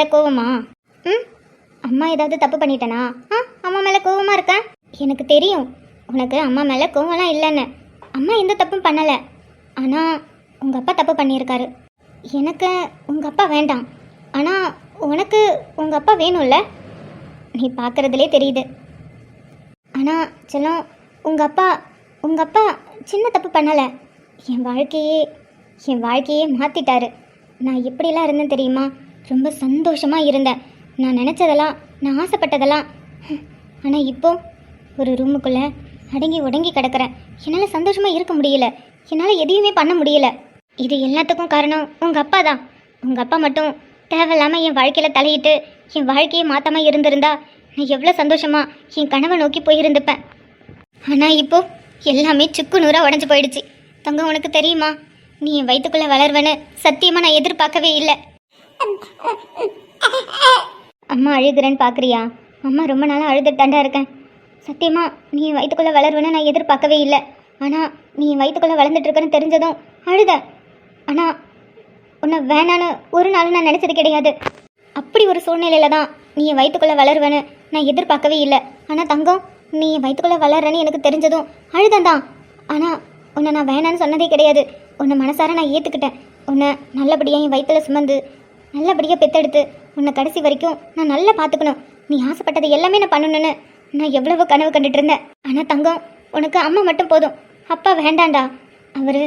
மேலே கோவமா? ம், அம்மா ஏதாவது தப்பு பண்ணிட்டேனா? அம்மா மேலே கோவமாக இருக்கேன். எனக்கு தெரியும் உனக்கு அம்மா மேலே கோவம்லாம் இல்லைன்னு. அம்மா எந்த தப்பும் பண்ணலை. ஆனால் உங்கள் அப்பா தப்பு பண்ணியிருக்காரு. எனக்கு உங்கள் அப்பா வேண்டாம், ஆனால் உனக்கு உங்கள் அப்பா வேணும்ல? நீ பார்க்குறதுலே தெரியுது. ஆனால் செல்லம், உங்கள் அப்பா சின்ன தப்பு பண்ணலை. என் வாழ்க்கையே மாற்றிட்டாரு. நான் எப்படிலாம் இருந்தேன் தெரியுமா? ரொம்ப சந்தோஷமாக இருந்தேன். நான் நினச்சதெல்லாம், நான் ஆசைப்பட்டதெல்லாம். ஆனால் இப்போ ஒரு ரூமுக்குள்ளே அடங்கி ஒடங்கி கிடக்கிறேன். என்னால் சந்தோஷமாக இருக்க முடியல. என்னால் எதையுமே பண்ண முடியல. இது எல்லாத்துக்கும் காரணம் உங்கள் அப்பா தான். உங்கள் அப்பா மட்டும் தேவையில்லாமல் என் வாழ்க்கையில் தலையிட்டு என் வாழ்க்கையை மாற்றாமல் இருந்திருந்தா நான் எவ்வளோ சந்தோஷமாக என் கனவை நோக்கி போயிருந்துப்பேன். ஆனால் இப்போ எல்லாமே சுக்கு நூறாக உடஞ்சி போயிடுச்சு. தங்கம், உனக்கு தெரியுமா, நீ என் வயிற்றுக்குள்ளே வளர்வேன்னு சத்தியமாக நான் எதிர்பார்க்கவே இல்லை. அம்மா அழுகிறேன்னு பார்க்குறியா? அம்மா ரொம்ப நாளாக அழுதுட்டாண்டா இருக்கேன். சத்தியமாக நீ என் வயிற்றுக்குள்ளே வளருவேன்னு நான் எதிர்பார்க்கவே இல்லை. ஆனால் நீ என் வயிற்றுக்குள்ளே வளர்ந்துட்டுருக்கன்னு தெரிஞ்சதும் அழுத. ஆனால் உன்னை வேணான்னு ஒரு நாள் நான் நினச்சது கிடையாது. அப்படி ஒரு சூழ்நிலையில் தான் நீ என் வயிற்றுக்குள்ளே வளருவேன்னு நான் எதிர்பார்க்கவே இல்லை. ஆனால் தங்கம், நீ என் வயிற்றுக்குள்ளே வளர்றேன்னு எனக்கு தெரிஞ்சதும் அழுதந்தான். ஆனால் உன்னை நான் வேணான்னு சொன்னதே கிடையாது. உன்னை மனசார நான் ஏற்றுக்கிட்டேன். உன்னை நல்லபடியாக என் வயிற்றில் சுமந்து நல்லபடியாக பெற்றெடுத்து உன்னை கடைசி வரைக்கும் நான் நல்லா பார்த்துக்கணும். நீ ஆசைப்பட்டதை எல்லாமே நான் பண்ணணுன்னு நான் எவ்வளவோ கனவு கண்டுட்டு இருந்தேன். ஆனால் தங்கம், உனக்கு அம்மா மட்டும் போதும். அப்பா வேண்டாண்டா. அவர்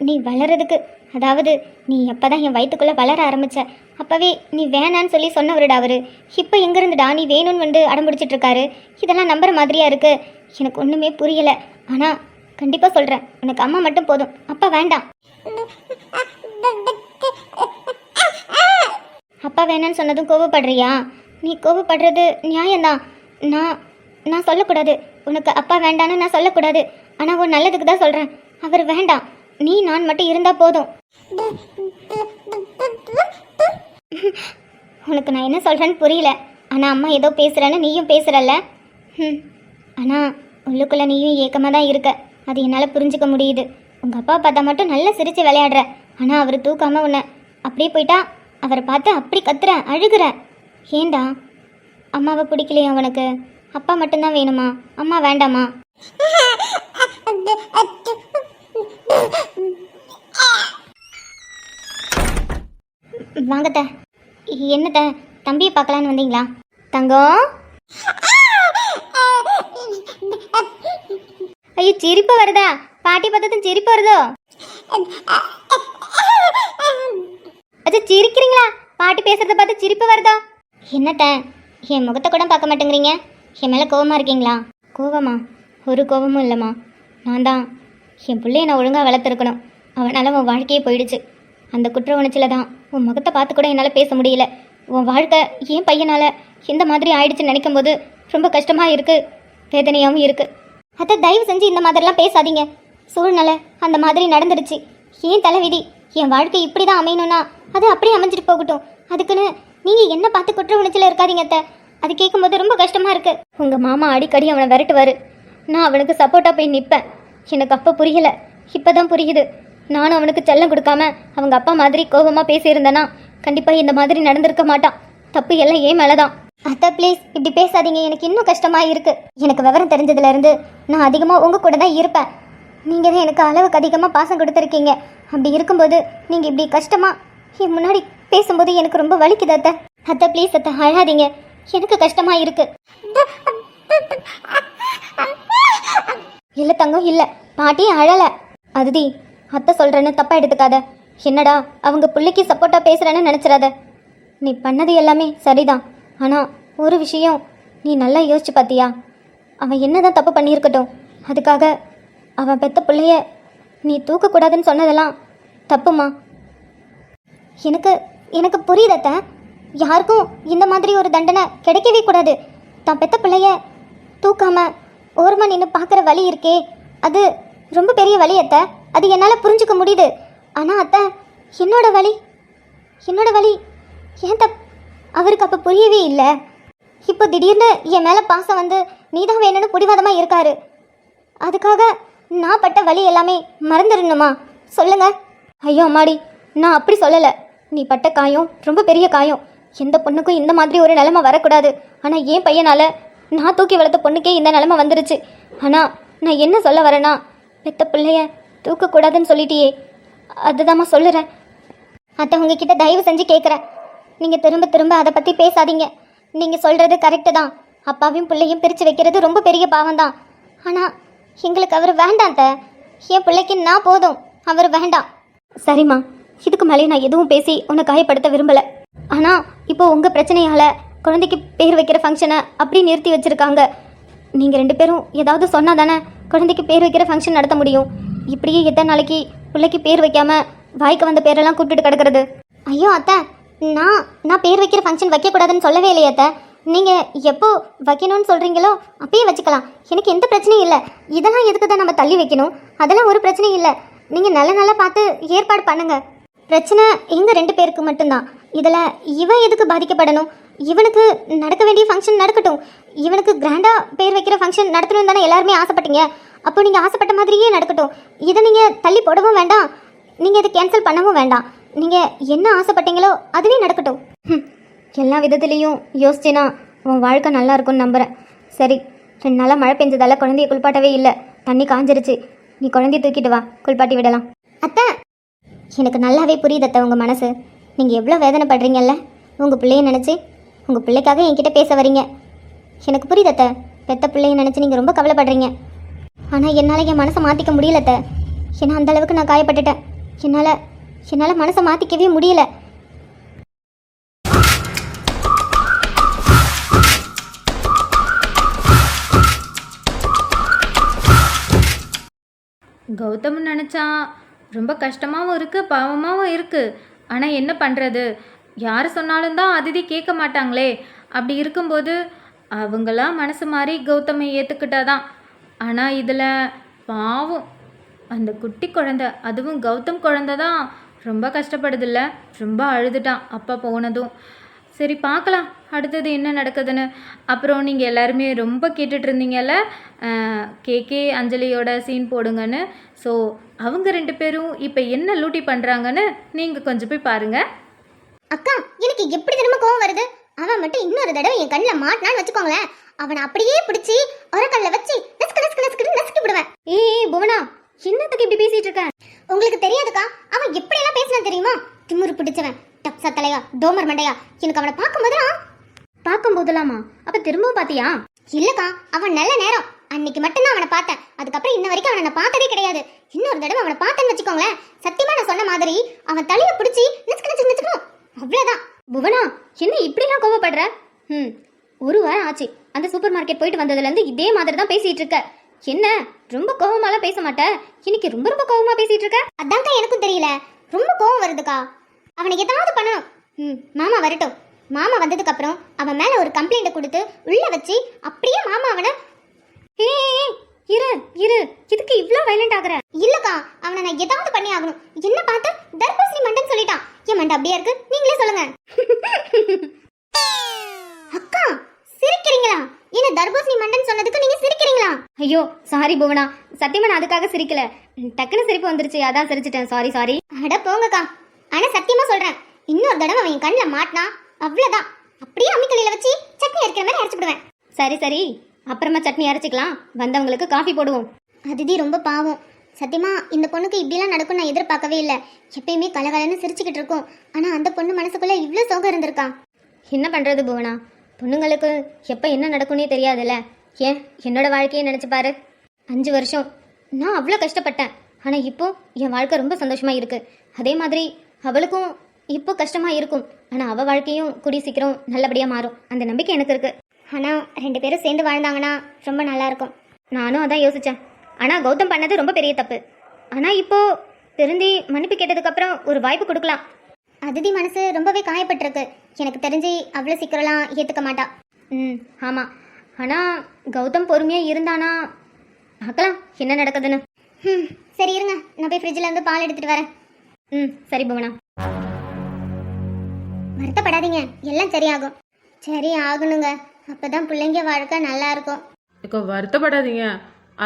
நீ வளர்றதுக்கு, அதாவது நீ எப்போ தான் என் வயிற்றுக்குள்ளே வளர ஆரம்பித்த அப்போவே நீ வேணான்னு சொல்லி சொன்னவருடா அவர். இப்போ எங்கேருந்துடா நீ வேணும்னு வந்து அடம்பிடிச்சிட்ருக்காரு? இதெல்லாம் நம்புற மாதிரியா இருக்குது? எனக்கு ஒன்றுமே புரியலை. ஆனால் கண்டிப்பாக சொல்கிறேன், உனக்கு அம்மா மட்டும் போதும். அப்பா வேண்டாம். அப்பா வேணான்னு சொன்னதும் கோவப்படுறியா? நீ கோவப்படுறது நியாயம்தான். நான் சொல்லக்கூடாது. உனக்கு அப்பா வேண்டான்னு நான் சொல்லக்கூடாது. ஆனால் உன் நல்லதுக்கு தான் சொல்கிறேன். அவர் வேண்டாம். நீ நான் மட்டும் இருந்தால் போதும். உனக்கு நான் என்ன சொல்கிறேன்னு புரியல. ஆனால் அம்மா ஏதோ பேசுகிறேன்னு நீயும் பேசுகிறல்ல. ஆனால் உள்ளுக்குள்ளே நீயும் ஏக்கமாக தான் இருக்க. அது என்னால் புரிஞ்சுக்க முடியுது. உங்கள் அப்பா பார்த்தா மட்டும் நல்லா சிரித்து விளையாடுற. ஆனால் அவர் தூக்காமல் உன்னை அப்படியே போயிட்டா அவரை பார்த்து அப்படி கத்துற, அழுகிற. ஏண்டா, அம்மாவை பிடிக்கலையா உனக்கு? அப்பா மட்டும்தான் வேணுமா? அம்மா வேண்டாமா? வாங்கத்த. என்னத்த, தம்பியை பார்க்கலான்னு வந்தீங்களா? தங்கம், ஐயோ சிரிப்பு வருதா? பாட்டி பார்த்ததும் சிரிப்பு வருதோ? அது சிரிக்கிறீங்களா? பாட்டி பேசுறத பார்த்து சிரிப்பு வருதோ? என்னத்த, என் முகத்தை கூட பார்க்க மாட்டேங்கிறீங்க? என் மேலே கோவமாக இருக்கீங்களா? கோவமா? ஒரு கோவமும் இல்லைம்மா. நான் தான் என் பிள்ளைய நான் ஒழுங்காக வளர்த்துருக்கணும். அவனால் உன் வாழ்க்கையே போயிடுச்சு. அந்த குற்ற உணர்ச்சியில் தான் உன் முகத்தை பார்த்து கூட என்னால் பேச முடியல. உன் வாழ்க்கை ஏன் பையனால் எந்த மாதிரி ஆயிடுச்சுன்னு நினைக்கும் போது ரொம்ப கஷ்டமாக இருக்குது, வேதனையாகவும் இருக்குது. அதை தயவு செஞ்சு இந்த மாதிரிலாம் பேசாதீங்க. சூழ்நிலை அந்த மாதிரி நடந்துடுச்சு. ஏன் தலைவிதி? என் வாழ்க்கை இப்படி தான் அமையணும்னா அது அப்படியே அமைஞ்சிட்டு போகட்டும். அதுக்குன்னு நீங்கள் என்ன பார்த்து குற்ற உணர்ச்சியில் இருக்காதீங்க அத்தை. அது கேட்கும்போது ரொம்ப கஷ்டமாக இருக்குது. உங்கள் மாமா அடிக்கடி அவனை விரட்டுவார். நான் அவனுக்கு சப்போர்ட்டாக போய் நிற்பேன். எனக்கு அப்போ புரியலை, இப்போ தான் புரியுது. நானும் அவனுக்கு செல்லம் கொடுக்காம அவங்க அப்பா மாதிரி கோபமாக பேசியிருந்தேன்னா கண்டிப்பாக இந்த மாதிரி நடந்திருக்க மாட்டான். தப்பு எல்லாம் ஏன் மேலே தான். அத்தை ப்ளீஸ் இப்படி பேசாதீங்க. எனக்கு இன்னும் கஷ்டமாக இருக்குது. எனக்கு விவரம் தெரிஞ்சதுலேருந்து நான் அதிகமாக உங்கள் கூட தான் இருப்பேன். நீங்கள் தான் எனக்கு அளவுக்கு அதிகமாக பாசம் கொடுத்துருக்கீங்க. அப்படி இருக்கும்போது நீங்கள் இப்படி கஷ்டமாக என் முன்னாடி பேசும்போது எனக்கு ரொம்ப வலிக்குது அத்தை. அத்தை ப்ளீஸ் அத்தை, அழாதீங்க. எனக்கு கஷ்டமாக இருக்குது. இல்லை தங்கம், இல்லை, பாட்டி அழலை. அதுதி, அத்தை சொல்கிறேன்னு தப்பாக எடுத்துக்காத. என்னடா அவங்க பிள்ளைக்கு சப்போர்ட்டாக பேசுகிறேன்னு நினச்சிடாத. நீ பண்ணது எல்லாமே சரிதான். ஆனால் ஒரு விஷயம் நீ நல்லா யோசிச்சு பார்த்தியா? அவன் என்ன தான் தப்பு பண்ணியிருக்கட்டும், அதுக்காக அவன் பெத்த பிள்ளைய நீ தூக்கக்கூடாதுன்னு சொன்னதெல்லாம் தப்புமா? எனக்கு புரியுதத்த. யாருக்கும் இந்த மாதிரி ஒரு தண்டனை கிடைக்கவே கூடாது. தான் பெத்த பிள்ளைய தூக்காமல் ஓரமாக நின்று பார்க்குற வலி இருக்கே, அது ரொம்ப பெரிய வலி அத்தை. அது என்னால் புரிஞ்சுக்க முடியுது. ஆனால் அத்தை, என்னோட வலி ஏன் அவருக்கு அப்போ புரியவே இல்லை. இப்போ திடீர்னு என் மேலே பாசம் வந்து நீ தான் வேணும்னு பிடிவாதமாக இருக்காரு. அதுக்காக நான் பட்ட வலி எல்லாமே மறந்துடணுமா? சொல்லுங்க. ஐயோ அம்மாடி, நான் அப்படி சொல்லலை. நீ பட்ட காயம் ரொம்ப பெரிய காயம். எந்த பொண்ணுக்கும் இந்த மாதிரி ஒரு நிலைமை வரக்கூடாது. ஆனால் ஏன் பையனால் நான் தூக்கி வளர்த்த பொண்ணுக்கே இந்த நிலைமை வந்துருச்சு. ஆனால் நான் என்ன சொல்ல வரேன்னா, பெத்த பிள்ளைய தூக்கக்கூடாதுன்னு சொல்லிட்டியே, அதுதாம்மா சொல்லுறேன். அத்தை உங்ககிட்ட தயவு செஞ்சு கேட்குறேன், நீங்கள் திரும்ப திரும்ப அதை பற்றி பேசாதீங்க. நீங்கள் சொல்கிறது கரெக்டு தான். அப்பாவையும் பிள்ளையும் பிரித்து வைக்கிறது ரொம்ப பெரிய பாவம் தான். ஆனால் எங்களுக்கு அவர் வேண்டாம் அத்தை. என் பிள்ளைக்கு நான் போதும், அவர் வேண்டாம். சரிம்மா, இதுக்கு மேலே நான் எதுவும் பேசி உன்னை காயப்படுத்த விரும்பலை. ஆனால் இப்போ உங்கள் பிரச்சனையால் குழந்தைக்கு பேர் வைக்கிற ஃபங்க்ஷனை அப்படி நிறுத்தி வச்சுருக்காங்க. நீங்கள் 2 பேரும் ஏதாவது சொன்னால் தானே குழந்தைக்கு பேர் வைக்கிற ஃபங்க்ஷன் நடத்த முடியும். இப்படியே எத்தனை நாளைக்கு பிள்ளைக்கு பேர் வைக்காமல் வாய்க்கு வந்த பேரெல்லாம் கூப்பிட்டுட்டு கிடக்கிறது? ஐயோ அத்தை, நான் பேர் வைக்கிற ஃபங்க்ஷன் வைக்கக்கூடாதுன்னு சொல்லவே இல்லையே அத்தை. நீங்கள் எப்போ வைக்கணும்னு சொல்கிறீங்களோ அப்பயே வச்சுக்கலாம். எனக்கு எந்த பிரச்சனையும் இல்லை. இதெல்லாம் எதுக்கு தான் நம்ம தள்ளி வைக்கணும்? அதெல்லாம் ஒரு பிரச்சனையும் இல்லை. நீங்கள் நல்லா பார்த்து ஏற்பாடு பண்ணுங்கள். பிரச்சனை எங்கள் 2 பேருக்கு மட்டும்தான். இதில் இவன் எதுக்கு பாதிக்கப்படணும்? இவனுக்கு நடக்க வேண்டிய ஃபங்க்ஷன் நடக்கட்டும். இவனுக்கு கிராண்டாக பேர் வைக்கிற ஃபங்க்ஷன் நடத்தணும் தானே எல்லாருமே ஆசைப்பட்டீங்க. அப்போ நீங்கள் ஆசைப்பட்ட மாதிரியே நடக்கட்டும். இதை நீங்கள் தள்ளி போடவும் வேண்டாம், நீங்கள் இதை கேன்சல் பண்ணவும் வேண்டாம். நீங்கள் என்ன ஆசைப்பட்டீங்களோ அதுவே நடக்கட்டும். எல்லா விதத்துலேயும் யோசிச்சேன்னா உன் வாழ்க்கை நல்லா இருக்கும்னு நம்புகிறேன். சரி, 2 நாளாக மழை பெஞ்சதால் குழந்தைய குளிப்பாட்டவே இல்லை, தண்ணி காஞ்சிருச்சு. நீ குழந்தைய தூக்கிட்டு வா, குளிப்பாட்டி விடலாம். அத்தை, எனக்கு நல்லாவே புரியுது அத்தை உங்கள் மனசு. நீங்கள் எவ்வளோ வேதனைப்படுறீங்கல்ல உங்கள் பிள்ளைய நினச்சி. உங்கள் பிள்ளைக்காக என்கிட்ட பேச வரீங்க. எனக்கு புரியுது அத்தை. பெத்த பிள்ளைய நினச்சி நீங்கள் ரொம்ப கவலைப்படுறீங்க. ஆனால் என்னால் என் மனசை மாற்றிக்க முடியல அத்தை. ஏன்னா அந்தளவுக்கு நான் காயப்பட்டுட்டேன். என்னால் மனசை மாற்றிக்கவே முடியல. கௌதம் நினச்சா ரொம்ப கஷ்டமாகவும் இருக்குது, பாவமாகவும் இருக்குது. ஆனால் என்ன பண்ணுறது, யார் சொன்னாலும் தான் அதிதி கேட்க மாட்டாங்களே. அப்படி இருக்கும்போது அவங்களாம் மனசு மாறி கௌதமை ஏற்றுக்கிட்டாதான். ஆனால் இதில் பாவம் அந்த குட்டி குழந்தை, அதுவும் கௌதம் குழந்தை தான் ரொம்ப கஷ்டப்படுதில்ல. ரொம்ப அழுதுட்டான் அப்பா போனதும். சரி, பார்க்கலாம் அடுத்தது என்ன நடக்குதுன்னு. அப்புறம் நீங்கள் எல்லாருமே ரொம்ப கேட்டுட்டு இருந்தீங்கல்ல கேகே அஞ்சலியோட சீன் போடுங்கன்னு. ஸோ அவங்க 2 பேரும் இப்போ என்ன லூட்டி பண்ணுறாங்கன்னு நீங்கள் கொஞ்சம் போய் பாருங்கள். அக்கா, எனக்கு எப்படி திரும்ப கோவம் வருது. அவன் மட்டும் இன்னொரு தடவை என் கண்ணில் மாட்டினான்னு வச்சுக்கோங்களேன், அவனை அப்படியே பிடிச்சி ஒரு கல்ல வச்சு நசுக்கி விடுவேன். ஏய் புவனா, என்னத்துக்கு இப்படி பேசிட்டு இருக்க? உங்களுக்கு தெரியாதுக்கா, அவன் எப்படி எல்லாம் பேசினான் தெரியுமா? திமுரு பிடிச்சவன், டப்சா தலையா, தோமர் மண்டையா. எனக்கு அவனை பார்க்கும்போதெல்லாமா? அப்ப திரும்பவும் பாத்தியா? இல்லக்கா, அவன் நல்ல நேரம் அன்னைக்கு மட்டும்தான் அவனை பார்த்தேன். அதுக்கப்புறம் இன்ன வரைக்கும் அவனை நான் பார்த்ததே கிடையாது. இன்னொரு தடவை அவனை பார்த்தேன்னு வச்சுக்கோங்களேன், சத்தியமா நான் சொன்ன மாதிரி அவன் தலையை பிடிச்சி நச்சுக்கணும். அவ்வளவுதான். புவனா, என்ன இப்படிலாம் கோவப்படுற? ஒரு வாரம் ஆச்சு அந்த சூப்பர் மார்க்கெட் போயிட்டு வந்ததுலேருந்து இதே மாதிரி தான் பேசிட்டு இருக்க. என்ன ரொம்ப கோவமாலாம் பேச மாட்டேன், இன்னைக்கு ரொம்ப ரொம்ப கோவமா பேசிட்டு இருக்க. அதான்க்கா எனக்கும் தெரியல, ரொம்ப கோவம் வருதுக்கா. அவனுக்கு ஏதாவது பண்ணணும். மாமா வரட்டும். மாமா வந்ததுக்கு அப்புறம் அவன் மேல ஒரு கம்ப்ளைண்ட் கொடுத்து உள்ள வச்சு அப்படியே மாமா அவனை இரு இதுக்கு இவ்ளோ வயலண்ட் ஆகுற? இல்லக்கா, அவனை நான் ஏதாவது பண்ணி ஆகணும். என்ன பார்த்து தர்பூசணி மண்டன் சொல்லிட்டான். என் மண்டை அப்படியே இருக்கு, நீங்களே சொல்லுங்க. அக்கா சிரிக்கிறீங்களா? என்ன தர்பூசணி மண்டன் சொன்னதுக்கு நீங்க சிரிக்கிறீங்களா? ஐயோ சாரி புவனா, சத்தியமா நான் அதுக்காக சிரிக்கல, டக்குன்னு சிரிப்பு வந்துருச்சு, அதான் சிரிச்சிட்டேன். சாரி. அட போங்கக்கா. ஆனா சத்தியமா சொல்றேன், இன்னொரு தடவை அவன் கண்ணில் மாட்டினா அவ்வளவுதான், அப்படியே அம்மிக்கல்லில வச்சு சட்னி அரைக்கிற மாதிரி அரைச்சு விடுவேன். சரி, அப்புறமா சட்னி அரைச்சிக்கலாம், வந்தவங்களுக்கு காஃபி போடுவோம். அதிதி ரொம்ப பாவம். சத்தியமா இந்த பொண்ணுக்கு இப்படிலாம் நடக்கும் நான் எதிர்பார்க்கவே இல்லை. எப்பயுமே கலகலன்னு சிரிச்சுக்கிட்டு இருக்கும். ஆனா அந்த பொண்ணு மனசுக்குள்ள இவ்வளோ சோகம் இருந்திருக்கா. என்ன பண்றது புவனா, பொண்ணுங்களுக்கு எப்போ என்ன நடக்கும்னே தெரியாதுல்ல. ஏன் என்னோட வாழ்க்கையை நினச்சி பாரு. 5 வருஷம் நான் அவ்வளோ கஷ்டப்பட்டேன். ஆனால் இப்போ என் வாழ்க்கை ரொம்ப சந்தோஷமாக இருக்குது. அதே மாதிரி அவளுக்கும் இப்போ கஷ்டமாக இருக்கும். ஆனால் அவள் வாழ்க்கையும் கூடிய சீக்கிரம் நல்லபடியாக மாறும், அந்த நம்பிக்கை எனக்கு இருக்குது. ஆனால் 2 பேரும் சேர்ந்து வாழ்ந்தாங்கன்னா ரொம்ப நல்லாயிருக்கும். நானும் அதான் யோசித்தேன். ஆனால் கௌதம் பண்ணது ரொம்ப பெரிய தப்பு. ஆனால் இப்போது திருந்தி மன்னிப்பு கேட்டதுக்கப்புறம் ஒரு வாய்ப்பு கொடுக்கலாம். அதிதி மனசு ரொம்பவே காயப்பட்டிருக்கு. எனக்கு தெரிஞ்சு அவ்வளோ சீக்கிரம்லாம் ஏற்றுக்க மாட்டா. ஆமாம். ஆனால் கௌதம் பொறுமையாக இருந்தானா பார்க்கலாம் என்ன நடக்குதுன்னு. சரி இருங்க, நான் போய் ஃப்ரிட்ஜில் இருந்து பால் எடுத்துகிட்டு வரேன். சரி புவனா. வருத்தப்படாதீங்க, எல்லாம் சரியாகும். சரி ஆகணுங்க, அப்போ தான் பிள்ளைங்க வாழ்க்கை நல்லா இருக்கும். இப்போ வருத்தப்படாதீங்க,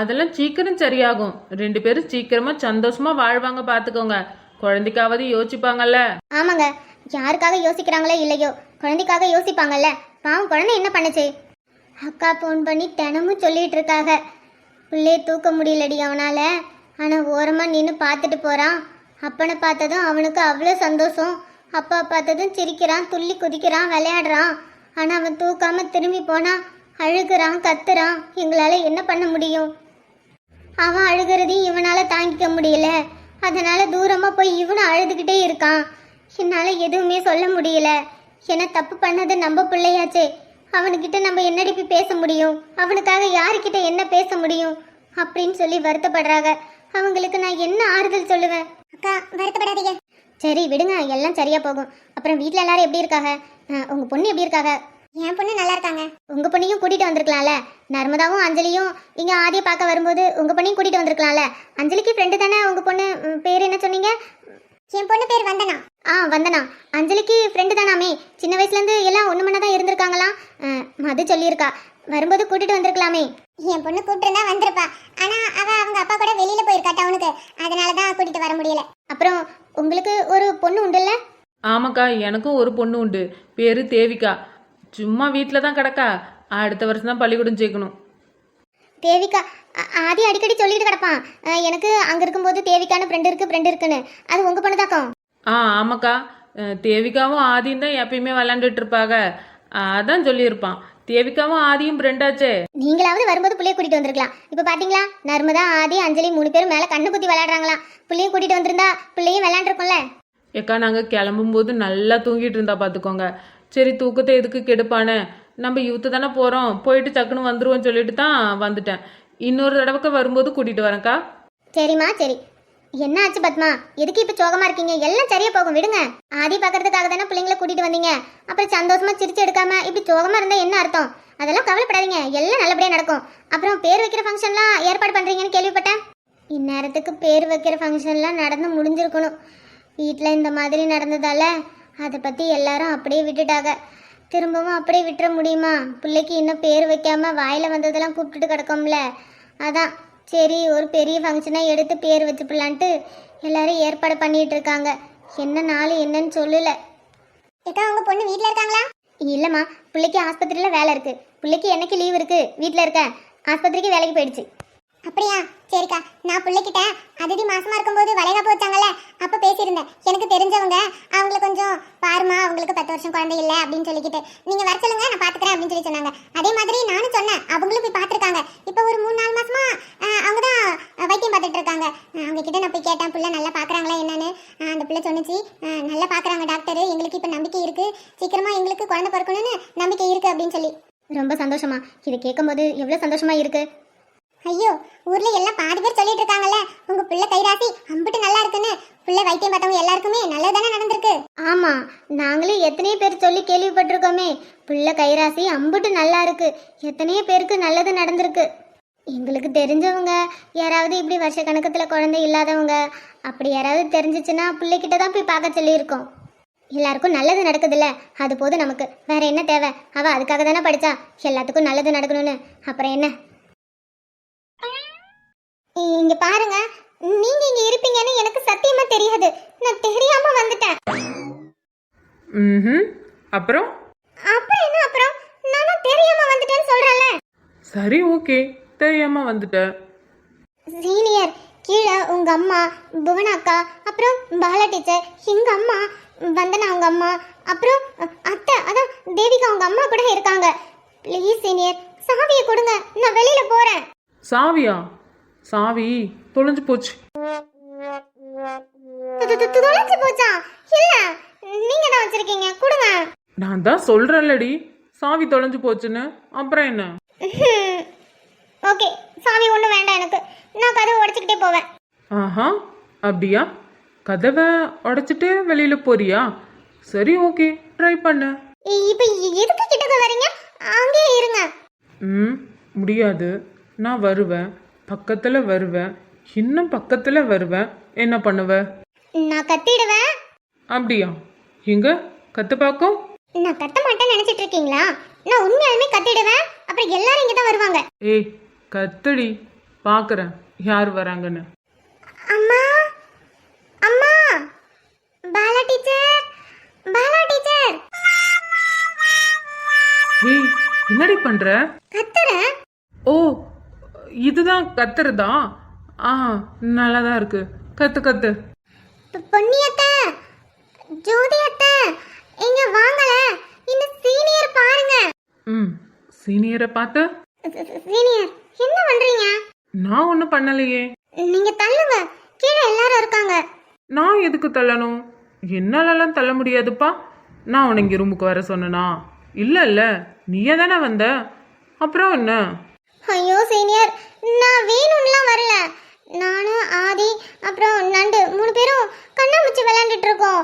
அதெல்லாம் சீக்கிரம் சரியாகும். 2 பேரும் சீக்கிரமா சந்தோஷமா வாழ்வாங்க, பார்த்துக்கோங்க. குழந்தைக்காவது யோசிப்பாங்கல்ல. ஆமாங்க, யாருக்காக யோசிக்கிறாங்களோ இல்லையோ குழந்தைக்காக யோசிப்பாங்கல்ல. பாவம் குழந்தை என்ன பண்ணுச்சு? அக்கா ஃபோன் பண்ணி தினமும் சொல்லிட்டு இருக்காங்க, பிள்ளைய தூக்க முடியலடி அவனால. ஆனால் ஓரமாக நின்று பார்த்துட்டு போகிறான். அப்பனை பார்த்ததும் அவனுக்கு அவ்வளோ சந்தோஷம். அப்பா பார்த்ததும் சிரிக்கிறான், துள்ளி குதிக்கிறான், விளையாடுறான். ஆனால் அவன் தூக்காம திரும்பி போனான், அழுகிறான், கத்துறான். எங்களால் என்ன பண்ண முடியும்? அவன் அழுகிறதையும் இவனால் தாங்கிக்க முடியல. அதனால தூரமாக போய் இவனும் அழுதுகிட்டே இருக்கான். என்னால் எதுவுமே சொல்ல முடியல. என்ன தப்பு பண்ணது நம்ம பிள்ளையாச்சே, அவனுக்கிட்ட நம்ம என்னடி போய் பேச முடியும்? அவனுக்காக யாருக்கிட்ட என்ன பேச முடியும் அப்படின்னு சொல்லி வருத்தப்படுறாங்க. அவங்களுக்கு நான் என்ன ஆறுதல் சொல்லுவேன்? அக்கா வருத்தப்படாதீங்க. சரி விடுங்க, எல்லாம் சரியா போகும். அப்புறம் வீட்டில் எல்லாரும் எப்படி இருக்காங்க? உங்க பொண்ணு எப்படி இருக்காங்க? என் பொண்ணு நல்லா இருக்காங்க. உங்க பொண்ணையும் கூட்டிட்டு வந்திருக்கலாம்ல. நர்மதாவும் அஞ்சலியும் இங்க ஆதியை பார்க்க வரும்போது உங்க பொண்ணையும் கூட்டிட்டு வந்திருக்கலாம்ல. அஞ்சலிக்கு ஃப்ரெண்டு தானே உங்க பொண்ணு. பேர் என்ன சொன்னீங்க? என் பொண்ணு பேர் வந்தனா. வந்தனா. அஞ்சலிக்கு ஃப்ரெண்டு தானாமே. சின்ன வயசுலேருந்து எல்லாம் ஒன்று மண்ணா தான் இருந்திருக்காங்களாம். மது சொல்லியிருக்கா. வரும்போது கூட்டிட்டு வந்திருக்கலாமே. என் பொண்ணு கூப்பிட்டு வந்திருப்பா. ஆனால் அவங்க அப்பா கூட வெளியில் போயிருக்கா டவுனுக்கு. அதனால தான் கூட்டிட்டு வர முடியல. அப்புறம் உங்களுக்கு ஒரு பொண்ணு உண்டுல்ல? ஆமாக்கா, எனக்கும் ஒரு பொண்ணு உண்டு. பேரு தேவிகா. சும்மா வீட்டில் தான் கிடக்கா. அடுத்த வருஷம் தான் பள்ளிக்கூடம் சேர்க்கணும். தேவிகா ஆதி அடிக்கடி சொல்லிட்டு கிடப்பான், எனக்கு அங்கே இருக்கும்போது தேவிக்கான ஃப்ரெண்டு இருக்குன்னு. அது உங்கள் பொண்ணு தாக்கம்? ஆமாக்கா, தேவிகாவும் ஆதியும் தான் எப்பயுமே விளாண்டுட்டு இருப்பாங்க. அதான் சொல்லியிருப்பான். தேவிகாவும் ஆதியும் ஃப்ரெண்டாச்சே. நீங்களாவது வரும்போது பிள்ளைய கூட்டிட்டு வந்திருக்கலாம். இப்போ பார்த்தீங்களா, நர்மதா ஆதி அஞ்சலி 3 பேரும் மேலே கண்ணு குத்தி விளையாடுறாங்களாம். பிள்ளையும் கூட்டிட்டு வந்திருந்தா பிள்ளையும் விளையாண்டுருக்கும்ல. ஏக்கா, நாங்கள் கிளம்பும்போது நல்லா தூங்கிட்டு இருந்தா பார்த்துக்கோங்க. சரி, தூக்கத்தை எதுக்கு கெடுப்பானே, நம்ம யூத்து தானே போகிறோம், போயிட்டு டக்குன்னு வந்துருவோம்னு சொல்லிட்டு தான் வந்துட்டேன். இன்னொரு தடவைக்கு வரும்போது கூட்டிகிட்டு வரேன்க்கா. சரிம்மா சரி. என்ன ஆச்சு பத்மா? எதுக்கு இப்போ சோகமாக இருக்கீங்க? எல்லாம் சரியா போகும், விடுங்க. ஆதி பார்க்கறதுக்காக தானே பிள்ளைங்களை கூட்டிட்டு வந்தீங்க. அப்புறம் சந்தோஷமா சிரிச்சு எடுக்காம இப்படி சோகமாக இருந்தால் என்ன அர்த்தம்? அதெல்லாம் கவலைப்படாதீங்க, எல்லாம் நல்லபடியாக நடக்கும். அப்புறம் பேர் வைக்கிற ஃபங்க்ஷன்லாம் ஏற்பாடு பண்ணுறீங்கன்னு கேள்விப்பட்டேன். இந்நேரத்துக்கு பேர் வைக்கிற ஃபங்க்ஷன்லாம் நடந்து முடிஞ்சிருக்கணும். வீட்டில் இந்த மாதிரி நடந்ததால அதை பற்றி எல்லாரும் அப்படியே விட்டுட்டாங்க. திரும்பவும் அப்படியே விட்டுற முடியுமா? பிள்ளைக்கு இன்னும் பேர் வைக்காம வாயில் வந்ததெல்லாம் கூப்பிட்டுட்டு கிடக்கும்ல. அதான் சரி, ஒரு பெரிய ஃபங்க்ஷனாக எடுத்து பேர் வச்சுப்பலான்ட்டு எல்லாரும் ஏற்பாடு பண்ணிட்டு இருக்காங்க. என்ன நாள் என்னன்னு சொல்லல. ஏக்கா உங்கள் பொண்ணு வீட்டில் இருக்காங்களா? இல்லைம்மா, பிள்ளைக்கு ஆஸ்பத்திரியில் வேலை இருக்குது. பிள்ளைக்கு என்னைக்கு லீவ் இருக்குது? வீட்டில் இருக்கேன். ஆஸ்பத்திரிக்கு வேலைக்கு போயிடுச்சு. அப்படியா? சரிக்கா. நான் பிள்ளைகிட்ட அதிதி மாசமா இருக்கும்போது வளைகாப்பு வச்சாங்கல்ல, அப்போ பேசியிருந்தேன். எனக்கு தெரிஞ்சவங்க அவங்கள கொஞ்சம் பாருமா, அவங்களுக்கு 10 வருஷம் குழந்தை இல்லை அப்படின்னு சொல்லிக்கிட்டு நீங்கள் வர சொல்லுங்க, நான் பார்த்துக்கிறேன் அப்படின்னு சொல்லி சொன்னாங்க. அதே மாதிரி நானும் சொன்னேன், அவங்களும் போய் பார்த்துருக்காங்க. இப்போ ஒரு 3-4 மாசமா அவங்க தான் வைத்தியம் பார்த்துட்டு இருக்காங்க. அவங்க கிட்ட நான் போய் கேட்டேன், பிள்ளை நல்லா பார்க்குறாங்களா என்னன்னு. அந்த பிள்ளை சொன்னிச்சு, நல்லா பார்க்குறாங்க டாக்டர், எங்களுக்கு இப்போ நம்பிக்கை இருக்குது, சீக்கிரமாக எங்களுக்கு குழந்தை பிறக்கணும்னு நம்பிக்கை இருக்குது அப்படின்னு சொல்லி. ரொம்ப சந்தோஷமா. இதை கேட்கும்போது எவ்வளோ சந்தோஷமா இருக்கு. ஐயோ, ஊர்ல எல்லாம் பாதி பேர் சொல்லிட்டு இருக்காங்கல்ல, உங்க பிள்ளை கைராசி அம்பிட்டு நல்லா இருக்குன்னு. பிள்ளை வைத்தியம் பார்த்தவங்க எல்லாருக்குமே நல்லதானே நடந்திருக்கு. ஆமா, நாங்களே எத்தனையோ பேர் சொல்லி கேள்விப்பட்டிருக்கோமே, பிள்ளை கைராசி அம்பிட்டு நல்லா இருக்கு. எத்தனையோ பேருக்கு நல்லது நடந்திருக்கு. எங்களுக்கு தெரிஞ்சவங்க யாராவது இப்படி வருஷ கணக்கத்தில் குழந்தை இல்லாதவங்க அப்படி யாராவது தெரிஞ்சிச்சுன்னா பிள்ளைகிட்ட தான் போய் பார்க்க சொல்லியிருக்கோம். எல்லாருக்கும் நல்லது நடக்குதுல்ல, அது போதும் நமக்கு. வேற என்ன தேவை? அவ அதுக்காக தானே படிச்சா, எல்லாத்துக்கும் நல்லது நடக்கணும்னு. அப்புறம் என்ன? இங்க பாருங்க, நீங்க இங்க இருப்பீங்கன்னு எனக்கு சத்தியமா தெரியாது. நான் தெரியாம வந்துட்டேன். அப்புறம் என்ன அப்புறம்? நான் தெரியாம வந்துட்டேன்னு சொல்றேன்ல. சரி, ஓகே, தெரியாம வந்துட்டேன். சீனியர் கீழே உங்க அம்மா புவனா அக்கா, அப்புறம் பாலா டீச்சர், எங்க அம்மா வந்தனா அவங்க அம்மா, அப்புறம் அத்தை, அதான் தேவிகா அவங்க அம்மா கூட இருக்காங்க. ப்ளீஸ் சீனியர், சாவியை கொடுங்க, நான் வெளியில போறேன். சாவியா? சாவி தொலைஞ்சு போச்சு. தொலைஞ்சு போச்சா? இல்ல, நீங்க தான் வச்சிருக்கீங்க, கொடுங்க. நான் தான் சொல்றேன்லடி, சாவி தொலைஞ்சு போச்சுன்னு. அப்புறம் என்ன? ஓகே, சாவி ஒன்றும் வேண்டாம் எனக்கு. நான் கதவை உடைச்சிக்கிட்டே போவேன். ஆஹா, அப்படியா? கதவை உடைச்சிட்டு வெளியில போறியா? சரி, ஓகே, ட்ரை பண்ணு. இப்போ எதுக்கு கிட்டக்க வரீங்க? அங்கேயே இருங்க. முடியாது. நான் வருவேன், பக்கத்துல வருவேன், இன்னும் பக்கத்துல வருவேன். என்ன பண்ணுவ? நான் கத்திடுவேன். அப்படியா? எங்க கத்து பாக்கும்? நான் கத்த மாட்டேன்னு நினைச்சிட்டு இருக்கீங்களா? நான் உண்மையாலுமே கத்திடுவேன். அப்புறம் எல்லாரும் இங்க தான் வருவாங்க. ஏய், கத்தடி, பாக்குறேன் யார் வராங்கன்னு. அம்மா, அம்மா, பாலா டீச்சர், பாலா டீச்சர். ஏய் என்னடி பண்ற? கத்துறேன். ஓ இதுதான் கத்துறதா? ஆ நல்லாதான் இருக்கு, கத்து கத்து. பொன்னியத்த, ஜோதியத்த, இங்க வாங்கல. இந்த சீனியர் பாருங்க. ம் சீனியரை பார்த்து? சீனியர் என்ன பண்றீங்க? நான் ஒன்றும் பண்ணலையே. நீங்க தள்ளுங்க, கீழே எல்லாரும் இருக்காங்க. நான் எதுக்கு தள்ளணும்? என்னாலலாம் தள்ள முடியாதுப்பா. நான் உன்னை இங்கே ரூமுக்கு வர சொன்னனா? இல்லை இல்லை, நீயே தானே வந்த. அப்புறம் என்ன? ஐயோ சீனியர், நான் வேணும்லாம் வரல. நானும் ஆதி அப்புறம் நண்டு 3 பேரும் கண்ணாமூச்சி விளையாண்டுட்டு இருக்கோம்.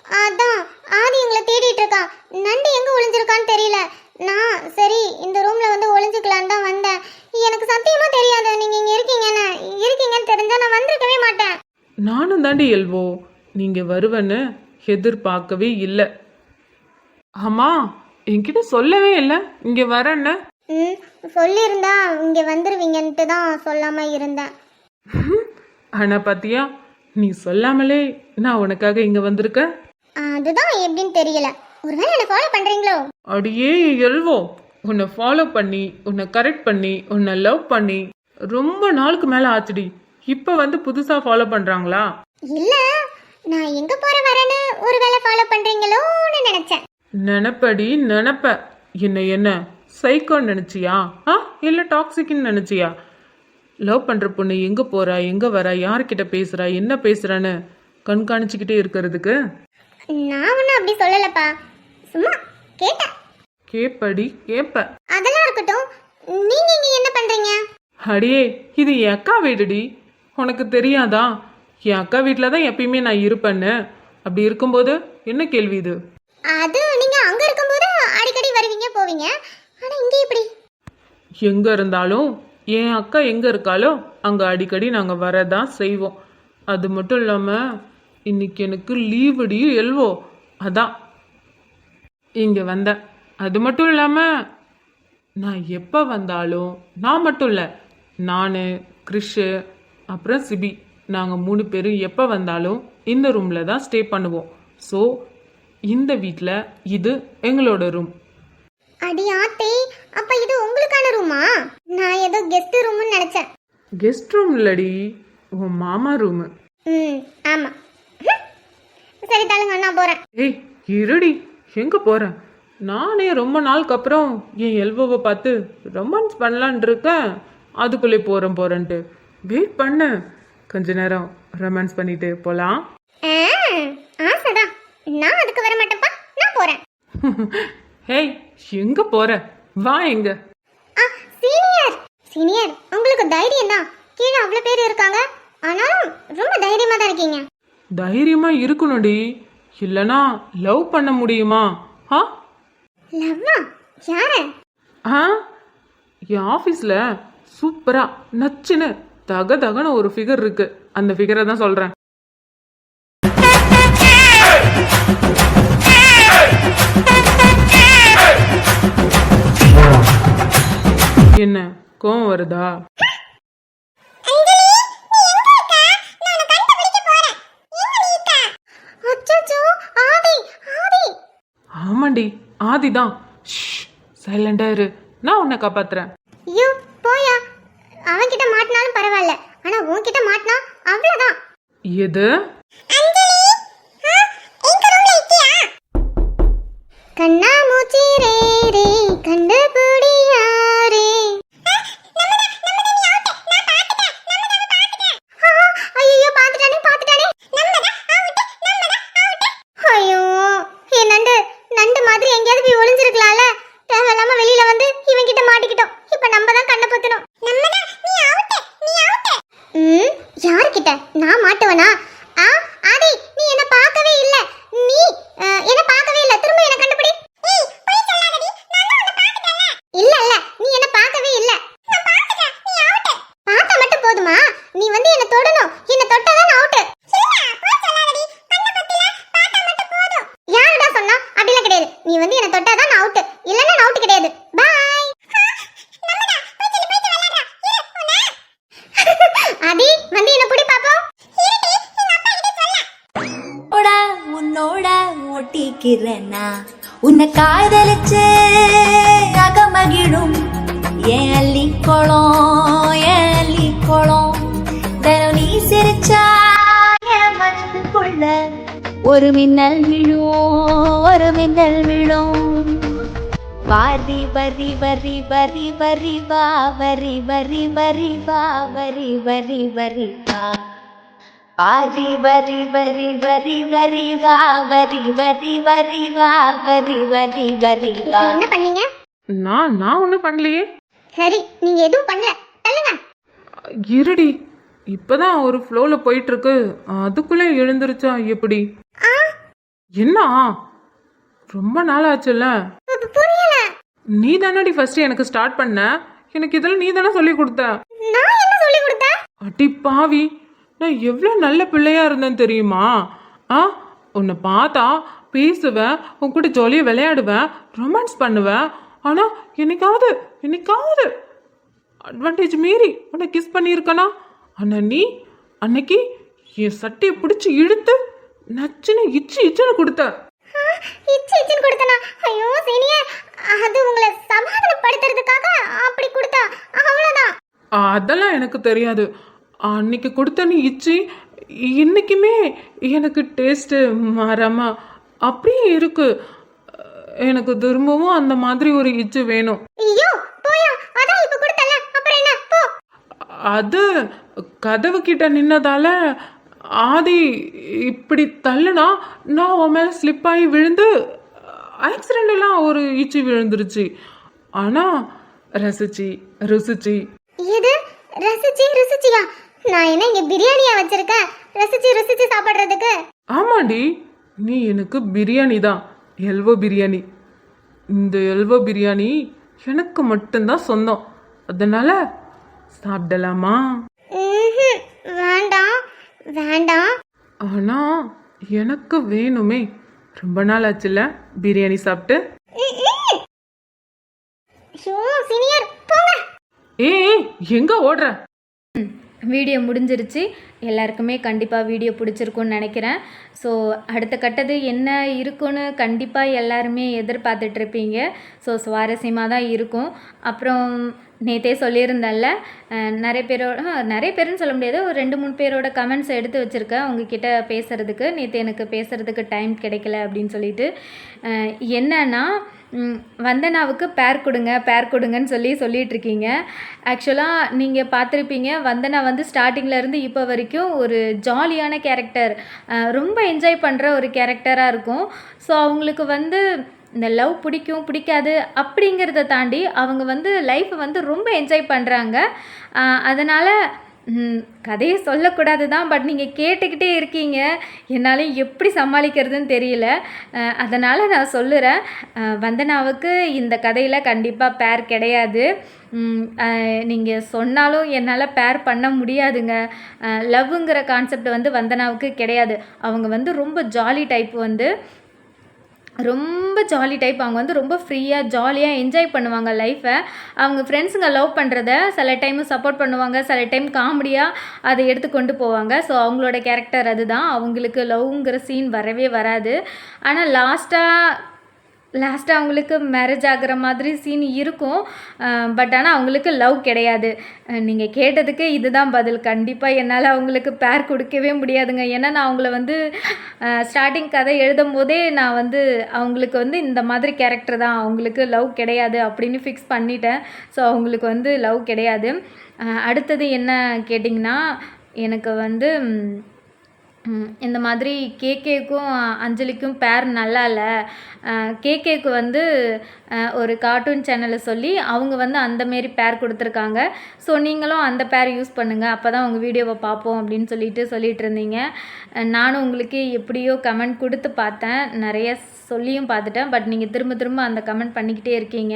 அதான் ஆதி எங்களை தேடிட்டு இருக்கான். நண்டு எங்க ஒளிஞ்சிருக்கான்னு தெரியல. நான் சரி இந்த ரூம்ல வந்து ஒளிஞ்சுக்கலான்னு தான் வந்தேன். எனக்கு சத்தியமா தெரியாது நீங்க இங்க இருக்கீங்கன்னு தெரிஞ்சா நான் வந்திருக்கவே மாட்டேன். நானும் தாண்டி எல்வோ, நீங்க வருவன்னு எதிர்பார்க்கவே இல்லை. ஆமா என்கிட்ட சொல்லவே இல்லை இங்க வரேன்னு. சொல்லியிருந்தா இங்க வந்துருவீங்கன்ட்டு தான் சொல்லாம இருந்தேன். ஆனா பாத்தியா, நீ சொல்லாமலே நான் உனக்காக இங்க வந்திருக்கேன். அதுதான் எப்படின்னு தெரியல. ஒருவேளை என்ன ஃபாலோ பண்றீங்களோ? அடியே எல்வோ, உன்னை ஃபாலோ பண்ணி உன்னை கரெக்ட் பண்ணி உன்னை லவ் பண்ணி ரொம்ப நாளுக்கு மேல ஆச்சுடி. இப்ப வந்து புதுசா ஃபாலோ பண்றாங்களா? இல்ல, நான் எங்க போற வரேன்னு ஒருவேளை ஃபாலோ பண்றீங்களோன்னு நினைச்சேன். நினைப்படி நினைப்ப. என்ன சைக்கோன்னு நினைச்சியா? இல்ல டாக்ஸிக்னு நினைச்சியா? லவ் பண்ற பொண்ணு எங்க போறா, எங்க வரா, யார்கிட்ட பேசுறா, என்ன பேசுறான்னு கண்காணிச்சுக்கிட்டே இருக்கிறதுக்கு? நான் ஒன்னும் அப்படி சொல்லலப்பா, சும்மா கேட்டேன். கேப்படி கேப்ப. அதெல்லாம் இருக்கட்டும், நீங்க இங்க என்ன பண்றீங்க? அடியே இது என் அக்கா வீடுடி, உனக்கு தெரியாதா? என் அக்கா வீட்டில் தான் எப்பயுமே நான் இருப்பேன்னு. அப்படி இருக்கும்போது என்ன கேள்வி இது? அது நீங்க அங்க இருக்கும்போது அடிக்கடி வருவீங்க போவீங்க, ஆனா இங்க இப்படி? எங்க இருந்தாலும் என் அக்கா எங்க இருக்காளோ அங்க அடிக்கடி நாங்க வரதான் செய்வோம். அது மட்டும் இல்லாம இன்னைக்கு எனக்கு லீவுடி எல்வோ, அதான் இங்க வந்தேன். அது மட்டும் இல்லாம நான் எப்போ வந்தாலும், நான் மட்டும் இல்லை, நான் கிறிஷு அப்புறம் சிபி, நாங்கள் 3 பேரும் எப்போ வந்தாலும் இந்த ரூமில் தான் ஸ்டே பண்ணுவோம். ஸோ இந்த வீட்டில் இது எங்களோட ரூம். அடி ஆத்தே, அப்ப இது உங்களுக்கான ரூமா? நான் ஏதோ கெஸ்ட் ரூம்னு நினைச்சேன். கெஸ்ட் ரூம் இல்லடி, உன் மாமா ரூமு. ஆமா. சரி தாளுங்க, நான் போறேன். ஏய் இருடி, எங்கே போகிறேன்? நானே ரொம்ப நாளுக்கு அப்புறம் என் எல்வோவை பார்த்து ரொமான்ஸ் பண்ணலான் இருக்கேன். அதுக்குள்ளே போகிறேன்ட்டு வெயிட் பண்ணு, கொஞ்ச நேரம் ரொமான்ஸ் பண்ணிட்டு போகலாம். ஆசைதான், நான் அதுக்கு வர மாட்டேன்ப்பா, நான் போறேன். ஹேய் எங்கே போகிற? வா எங்க. சீனியர் உங்களுக்கு தைரியம் தான். கீழே அவ்வளோ பேர் இருக்காங்க, ஆனாலும் ரொம்ப தைரியமா தான் இருக்கீங்க. தைரியமா இருக்கணும்டி, இல்லைனா லவ் பண்ண முடியுமா? லவ்வா? யாரு? என் ஆஃபீஸில் சூப்பராக நச்சுன்னு தகன்னு ஒரு ஃபிகர் இருக்கு, அந்த ஃபிகரை தான் சொல்கிறேன். என்ன கோவம் வருதா? ஆமாண்டி ஆதிதான். சைலண்டா இரு, நான் உன்னை காப்பாத்துறேன். ஐயோ போயா, அவன்கிட்ட மாட்டினாலும் பரவாயில்ல, ஆனா உன்கிட்ட மாட்டினா அவ்வளவுதான். எது? கண்ணா மூச்சி ரே ரே கண்டுபிடி யாரே. ஐயோ பாத்துட்டானே. ஐயோ என் நண்டு மாதிரி எங்கேயாவது போய் ஒளிஞ்சிருக்கலாம்ல. தேவையில்லாம வெளியில வந்து இவன் கிட்ட மாட்டிக்கிட்டோம். இப்ப நம்ம தான் கண்ணை பத்தணும். யாருக்கிட்ட நான் மாட்டுவனா? ஆதி நீ என்ன பார்க்கவே இல்ல, நீ என்ன பார்க்கவே இல்ல, திரும்ப என்ன கண்டுபிடி. இல்ல நீ என்ன பார்க்கவே இல்ல. பார்த்தா மட்டும் போதுமா? நீ வந்து என்ன தொடணும், என்ன தொட்டாதான் அவுட். யாருடா சொன்னா? அப்படிலாம் கிடையாது. நீ வந்து என்ன தொட்டாதான் அவுட், இல்லன்னா அவுட் கிடையாது. பை. ஆதி வந்து என்ன புடி பாப்போம். உன்னோட ஒட்டிக்கிறேன்னா உன்னை காதலிச்சே ஒரு மின்னல் விழும், ஒரு மின்னல் விழும். வாரி வரி வரி வரி வரி வா, வரி வரி வரி வா, வரி வரி வரி வா. வாரி வரி வரி வரி வரி வா, வரி வரி வரி வா, வரி வரி வரி வா. என்ன பண்ணீங்க? நான் ஒன்றும் பண்ணலையே. சரி, நீங்க எதுவும் பண்ணல. தள்ளுங்க. இருடி, இப்பதான் ஒரு ஃப்ளோவில் போயிட்டு இருக்கு, அதுக்குள்ளே எழுந்திருச்சா எப்படி? என்ன ரொம்ப நாள் ஆச்சுல்ல? புரியல. நீ தானடி ஃபர்ஸ்ட் எனக்கு ஸ்டார்ட் பண்ண. எனக்கு இதெல்லாம் நீ தானே சொல்லி கொடுத்த. நான் என்ன சொல்லி கொடுத்தேன்? அடி பாவி, நான் எவ்வளோ நல்ல பிள்ளையா இருந்தேன் தெரியுமா? ஆ, உன்னை பார்த்தா பேசுவேன், உன் கூட ஜாலியாக விளையாடுவேன், ரொமான்ஸ் பண்ணுவேன். ஆனால் என்னைக்காவது அட்வான்டேஜ் மீறி உன்னை கிஸ் பண்ணியிருக்கனா? ஆனால் நீ அன்னைக்கு என் சட்டையை பிடிச்சி இழுத்து நச்சுன்னு இச்சுன்னு கொடுத்த. இச்சின்னு கொடுத்தனா? ஐயோ சீனியர், அது உங்களை சமாதானப்படுத்துறதுக்காக அப்படி கொடுத்தா, அவ்வளவுதான். அதெல்லாம் எனக்கு தெரியாது. அன்னைக்கு கொடுத்த நீ இச்சி இன்னைக்குமே எனக்கு டேஸ்ட்டு மாறாம அப்படியே இருக்கு. எனக்கு திரும்பவும் அந்த மாதிரி ஒரு இச்சு வேணும். ஐயோ போயா, அதான் இப்ப கொடுத்தல, அப்புறம் என்ன? போ. அது கதவு கிட்ட நின்னதால ஆதி இப்படி தள்ளுனா நான் உன் மேல ஸ்லிப் ஆகி விழுந்து ஆக்சிடென்ட்லாம் ஒரு ஈச்சி விழுந்துருச்சு. ஆனா ரசிச்சு ருசிச்சு. இது ரசிச்சியா? நான் என்ன இங்க பிரியாணியா வச்சிருக்கேன் ரசிச்சு சாப்பிடுறதுக்கு? ஆமாடி, நீ எனக்கு பிரியாணி தான், எல்வோ பிரியாணி. இந்த எல்வோ பிரியாணி எனக்கு மட்டும்தான் சொந்தம். அதனால சாப்பிடலாமா? வேண்டாம். ஆனா எனக்கு வேணுமே. ரொம்ப நாள் ஆச்சுல்ல பிரியாணி சாப்பிட்டு. சீனியர் போங்க. ஏய், எங்க ஓடுற? வீடியோ முடிஞ்சிருச்சு. எல்லாருக்குமே கண்டிப்பாக வீடியோ பிடிச்சிருக்குன்னு நினைக்கிறேன். ஸோ அடுத்த கட்டது என்ன இருக்குன்னு கண்டிப்பாக எல்லாருமே எதிர்பார்த்துட்ருப்பீங்க. ஸோ சுவாரஸ்யமாக தான் இருக்கும். அப்புறம் நேற்றே சொல்லியிருந்தேன்ல, நிறைய பேருன்னு சொல்ல முடியாது, ஒரு 2-3 பேரோட கமெண்ட்ஸ் எடுத்து வச்சுருக்கேன் உங்ககிட்ட பேசுகிறதுக்கு. நேற்று எனக்கு பேசுகிறதுக்கு டைம் கிடைக்கல அப்படின்னு சொல்லிட்டு. என்னன்னா, வந்தனாவுக்கு பேர் கொடுங்கன்னு சொல்லிகிட்ருக்கீங்க. ஆக்சுவலாக நீங்கள் பார்த்துருப்பீங்க, வந்தனா வந்து ஸ்டார்டிங்லேருந்து இப்போ வரைக்கும் ஒரு ஜாலியான கேரக்டர், ரொம்ப என்ஜாய் பண்ணுற ஒரு கேரக்டராக இருக்கும். ஸோ அவங்களுக்கு வந்து இந்த லவ் பிடிக்காது அப்படிங்கிறத தாண்டி அவங்க வந்து லைஃப்பை வந்து ரொம்ப என்ஜாய் பண்ணுறாங்க. அதனால் கதையை சொல்லக்கூடாது தான், பட் நீங்கள் கேட்டுக்கிட்டே இருக்கீங்க, என்னால் எப்படி சமாளிக்கிறதுன்னு தெரியல. அதனால் நான் சொல்லுறேன், வந்தனாவுக்கு இந்த கதையில் கண்டிப்பாக பேர் கிடையாது. நீங்கள் சொன்னாலும் என்னால் பேர் பண்ண முடியாதுங்க. லவ்ங்கிற கான்செப்ட் வந்து வந்தனாவுக்கு கிடையாது. அவங்க வந்து ரொம்ப ஜாலி டைப், அவங்க வந்து ரொம்ப ஃப்ரீயாக ஜாலியாக என்ஜாய் பண்ணுவாங்க லைஃப்பை. அவங்க ஃப்ரெண்ட்ஸுங்க லவ் பண்ணுறத சில டைமு சப்போர்ட் பண்ணுவாங்க, சில டைம் காமெடியாக அதை எடுத்து கொண்டு போவாங்க. ஸோ அவங்களோட கேரக்டர் அதுதான். அவங்களுக்கு லவ்ங்கிற சீன் வரவே வராது. ஆனால் லாஸ்ட்டாக அவங்களுக்கு மேரேஜ் ஆகிற மாதிரி சீன் இருக்கும். பட் ஆனால் அவங்களுக்கு லவ் கிடையாது. நீங்கள் கேட்டதுக்கு இதுதான் பதில். கண்டிப்பாக என்னால் அவங்களுக்கு பேர் கொடுக்கவே முடியாதுங்க. ஏன்னா நான் அவங்கள வந்து ஸ்டார்டிங் கதை எழுதும் போதே நான் வந்து அவங்களுக்கு வந்து இந்த மாதிரி கேரக்டர் தான், அவங்களுக்கு லவ் கிடையாது அப்படின்னு ஃபிக்ஸ் பண்ணிட்டேன். ஸோ அவங்களுக்கு வந்து லவ் கிடையாது. அடுத்தது என்ன கேட்டிங்கன்னா, எனக்கு வந்து இந்த மாதிரி கேகேக்கும் அஞ்சலிக்கும் பேர் நல்லா இல்லை. கேகேக்கு வந்து ஒரு கார்ட்டூன் சேனலை சொல்லி அவங்க வந்து அந்தமாரி பேர் கொடுத்துருக்காங்க. ஸோ நீங்களும் அந்த பேர் யூஸ் பண்ணுங்கள், அப்போ தான் உங்கள் வீடியோவை பார்ப்போம் அப்படின்னு சொல்லிட்டு இருந்தீங்க. நானும் உங்களுக்கு எப்படியோ கமெண்ட் கொடுத்து பார்த்தேன், நிறைய சொல்லியும் பார்த்துட்டேன். பட் நீங்கள் திரும்ப அந்த கமெண்ட் பண்ணிக்கிட்டே இருக்கீங்க.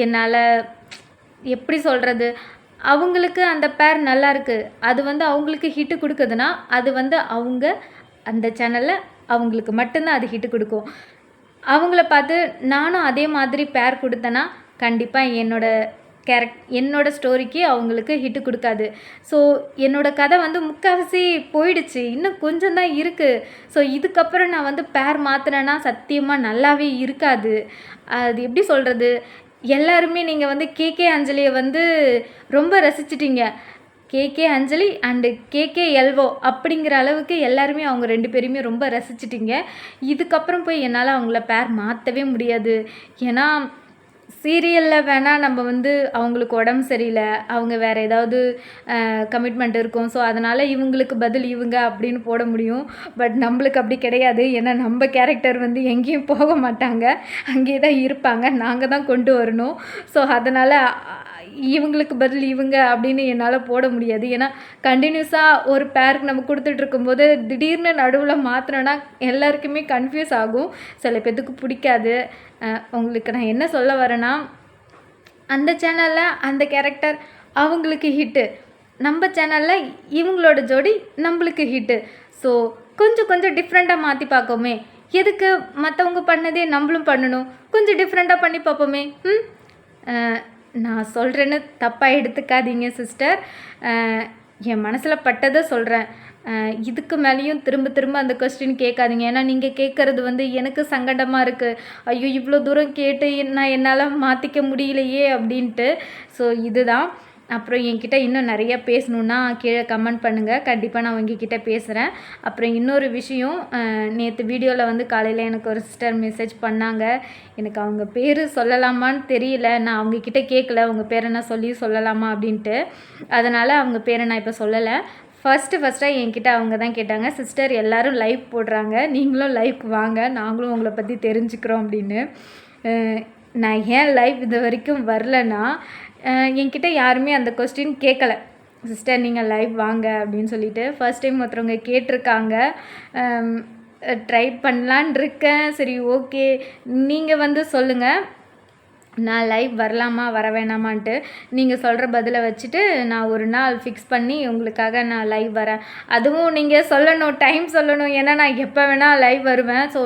என்னால் எப்படி சொல்கிறது, அவங்களுக்கு அந்த பேர் நல்லா இருக்குது, அது வந்து அவங்களுக்கு ஹிட்டு கொடுக்குதுன்னா அது வந்து அவங்க அந்த சேனலில் அவங்களுக்கு மட்டும்தான் அது ஹிட்டு கொடுக்கும். அவங்கள பார்த்து நானும் அதே மாதிரி பேர் கொடுத்தேன்னா கண்டிப்பாக என்னோட ஸ்டோரிக்கு அவங்களுக்கு ஹிட்டு கொடுக்காது. ஸோ என்னோடய கதை வந்து முக்கால்வாசி போயிடுச்சு, இன்னும் கொஞ்சம் தான் இருக்குது. ஸோ இதுக்கப்புறம் நான் வந்து பேர் மாற்றினேன்னா சத்தியமாக நல்லாவே இருக்காது. அது எப்படி சொல்கிறது, எல்லாருமே நீங்கள் வந்து கேகே அஞ்சலியை வந்து ரொம்ப ரசிச்சிட்டிங்க. கேகே அஞ்சலி அண்டு கேகே எல்வோ அப்படிங்கிற அளவுக்கு எல்லாருமே அவங்க 2 பேரையுமே ரொம்ப ரசிச்சிட்டிங்க. இதுக்கப்புறம் போய் என்னால் அவங்கள பேர் மாற்றவே முடியாது. ஏன்னா சீரியலில் வேணால் நம்ம வந்து அவங்களுக்கு உடம்பு சரியில்லை, அவங்க வேறு ஏதாவது கமிட்மெண்ட் இருக்கும், ஸோ அதனால் இவங்களுக்கு பதில் இவங்க அப்படின்னு போட முடியும். பட் நம்மளுக்கு அப்படி கிடையாது. ஏன்னா நம்ம கேரக்டர் வந்து எங்கேயும் போக மாட்டாங்க, அங்கேயே தான் இருப்பாங்க, நாங்கள் தான் கொண்டு வரணும். ஸோ அதனால் இவங்களுக்கு பதில் இவங்க அப்படின்னு என்னால் போட முடியாது. ஏன்னா கண்டினியூஸாக ஒரு பேருக்கு நம்ம கொடுத்துட்ருக்கும்போது திடீர்னு நடுவில் மாற்றினோன்னா எல்லாருக்குமே கன்ஃபியூஸ் ஆகும், சில பேர்த்துக்கு பிடிக்காது. உங்களுக்கு நான் என்ன சொல்ல வரேன்னா, அந்த சேனலில் அந்த கேரக்டர் அவங்களுக்கு ஹிட்டு, நம்ம சேனலில் இவங்களோட ஜோடி நம்மளுக்கு ஹிட்டு. ஸோ கொஞ்சம் டிஃப்ரெண்ட்டாக மாற்றி பார்க்கோமே, எதுக்கு மற்றவங்க பண்ணதே நம்மளும் பண்ணணும், கொஞ்சம் டிஃப்ரெண்ட்டாக பண்ணி பார்ப்போமே. நான் சொல்கிறேன்னு தப்பாக எடுத்துக்காதீங்க சிஸ்டர், என் மனசில் பட்டதை சொல்கிறேன். இதுக்கு மேலேயும் திரும்ப அந்த கொஸ்டின் கேட்காதீங்க. ஏன்னா நீங்கள் கேட்குறது வந்து எனக்கு சங்கடமாக இருக்குது. ஐயோ இவ்வளோ தூரம் கேட்டு என்னால் மாற்றிக்க முடியலையே அப்படின்ட்டு. ஸோ இதுதான். அப்புறம் என்கிட்ட இன்னும் நிறைய பேசணுன்னா கீழே கமெண்ட் பண்ணுங்கள், கண்டிப்பாக நான் உங்ககிட்ட பேசுகிறேன். அப்புறம் இன்னொரு விஷயம், நேற்று வீடியோவில் வந்து காலையில் எனக்கு ஒரு சிஸ்டர் மெசேஜ் பண்ணாங்க. எனக்கு அவங்க பேர் சொல்லலாமான்னு தெரியல, நான் அவங்கக்கிட்ட கேட்கல அவங்க பேரை நான் சொல்லலாமா அப்படின்ட்டு. அதனால் அவங்க பேரை நான் இப்போ சொல்லலை. ஃபஸ்ட்டாக என்கிட்ட அவங்க தான் கேட்டாங்க, சிஸ்டர் எல்லோரும் லைவ் போடுறாங்க, நீங்களும் லைவ்க்கு வாங்க, நாங்களும் உங்களை பற்றி தெரிஞ்சுக்கிறோம் அப்படின்னு. நான் ஏன் லைவ் இது வரைக்கும் வரலன்னா, என்கிட்ட யாருமே அந்த கொஸ்டின் கேட்கல, சிஸ்டர் நீங்கள் லைவ் வாங்க அப்படின்னு சொல்லிட்டு. ஃபர்ஸ்ட் டைம் ஒருத்தவங்க கேட்டிருக்காங்க, ட்ரை பண்ணலான் இருக்கேன். சரி ஓகே, நீங்கள் வந்து சொல்லுங்கள் நான் லைவ் வரலாமா வர வேணாமான்ட்டு. நீங்கள் சொல்கிற பதிலை வச்சுட்டு நான் ஒரு நாள் ஃபிக்ஸ் பண்ணி உங்களுக்காக நான் லைவ் வரேன். அதுவும் நீங்கள் சொல்லணும், டைம் சொல்லணும், ஏன்னா நான் எப்போ வேணால் லைவ் வருவேன். ஸோ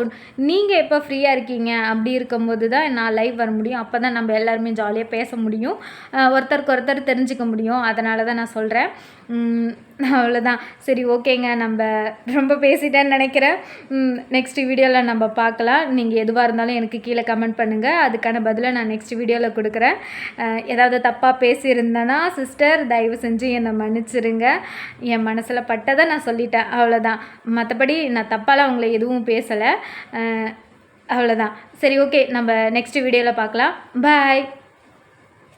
நீங்கள் எப்போ ஃப்ரீயாக இருக்கீங்க அப்படி இருக்கும்போது தான் நான் லைவ் வர முடியும். அப்போ தான் நம்ம எல்லாருமே ஜாலியாக பேச முடியும், ஒருத்தருக்கு ஒருத்தர் தெரிஞ்சுக்க முடியும். அதனால தான் நான் சொல்கிறேன். அவ்வளோதான். சரி ஓகேங்க, நம்ம ரொம்ப பேசிட்டேன்னு நினைக்கிறேன். நெக்ஸ்ட் வீடியோவில் நம்ம பார்க்கலாம். நீங்கள் எதுவாக இருந்தாலும் எனக்கு கீழே கமெண்ட் பண்ணுங்கள், அதுக்கான பதிலை நான் நெக்ஸ்ட் வீடியோவில் கொடுக்குறேன். ஏதாவது தப்பாக பேசியிருந்தேன்னா சிஸ்டர் தயவு செஞ்சு என்னை மன்னிச்சிருங்க. என் மனசில் பட்டதை நான் சொல்லிட்டேன், அவ்வளோதான். மற்றபடி நான் தப்பாலாம் உங்களை எதுவும் பேசலை, அவ்வளோதான். சரி ஓகே, நம்ம நெக்ஸ்ட் வீடியோவில் பார்க்கலாம். பாய்.